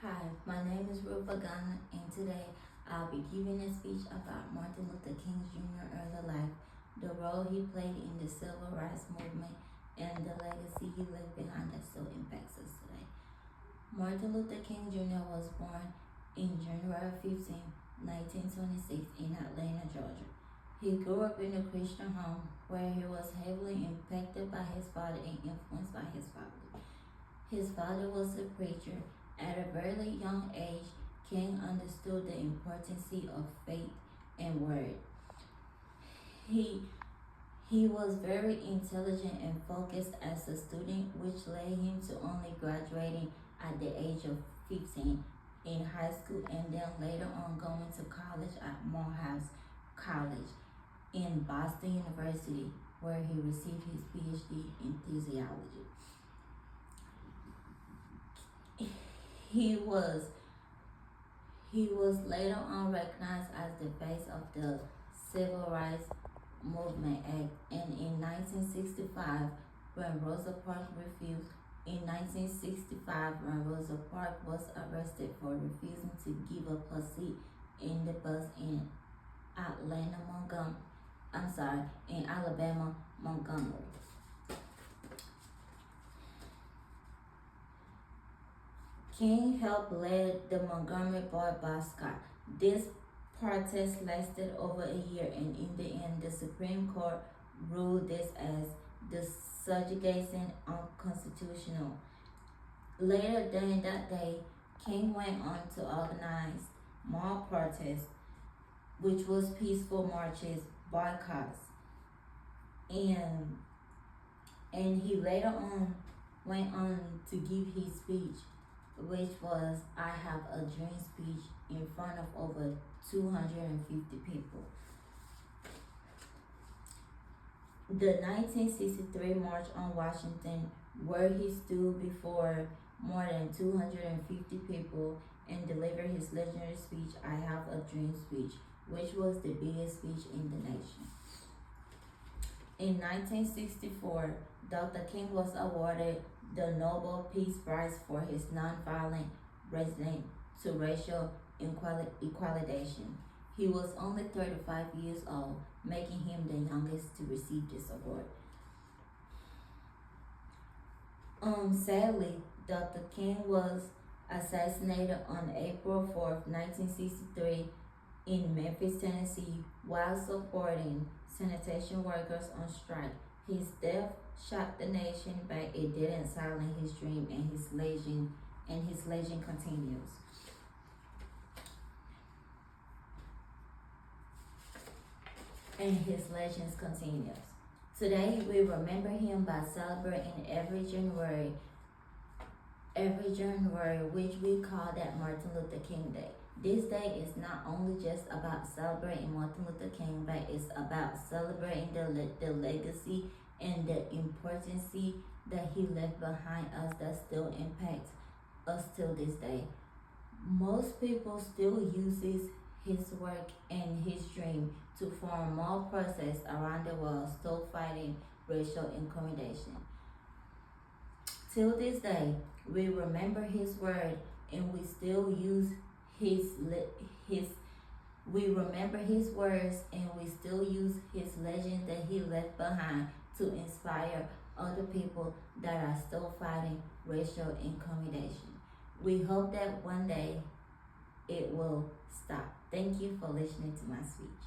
Hi, my name is Ruth Agana, and today I'll be giving a speech about Martin Luther King Jr. early life, the role he played in the civil rights movement, and the legacy he left behind that still impacts us today. Martin Luther King Jr. was born in January 15, 1926 in Atlanta, Georgia. He grew up in a Christian home where he was heavily impacted by his father and influenced by his family. His father was a preacher. At a very young age, King understood the importance of faith and word. He he was very intelligent and focused as a student, which led him to only graduating at the age of 15 in high school and then later on going to college at Morehouse College in Boston University, where he received his PhD in theology. He was he was later on recognized as the face of the Civil Rights Movement Act, and in 1965, when Rosa Parks refused, in 1965, when Rosa Parks was arrested for refusing to give up her seat in the bus in in Alabama, Montgomery. King helped lead the Montgomery boycott. This protest lasted over a year, and in the end, the Supreme Court ruled this as the subjugation unconstitutional. Later during that day, King went on to organize more protests, which was peaceful marches, boycotts, and he later on went on to give his speech, which was "I Have a Dream" speech in front of over 250 people. The 1963 March on Washington, where he stood before more than 250 people and delivered his legendary speech, "I Have a Dream" speech, which was the biggest speech in the nation. In 1964, Dr. King was awarded the Nobel Peace Prize for his nonviolent resistance to racial equalization. He was only 35 years old, making him the youngest to receive this award. Sadly, Dr. King was assassinated on April 4th, 1963 in Memphis, Tennessee, while supporting sanitation workers on strike. His death shocked the nation, but it didn't silence his dream, and his legend continues. And his legends continues. Today we remember him by celebrating every January, which we call that Martin Luther King Day. This day is not only just about celebrating Martin Luther King, but it's about celebrating the legacy and the importance that he left behind us that still impacts us till this day. Most people still uses his work and his dream to form more protests around the world, still fighting racial intimidation. Till this day, we remember his word, and we still use his we remember his words, and we still use his legend that he left behind to inspire other people that are still fighting racial intimidation. We hope that one day it will stop. Thank you for listening to my speech.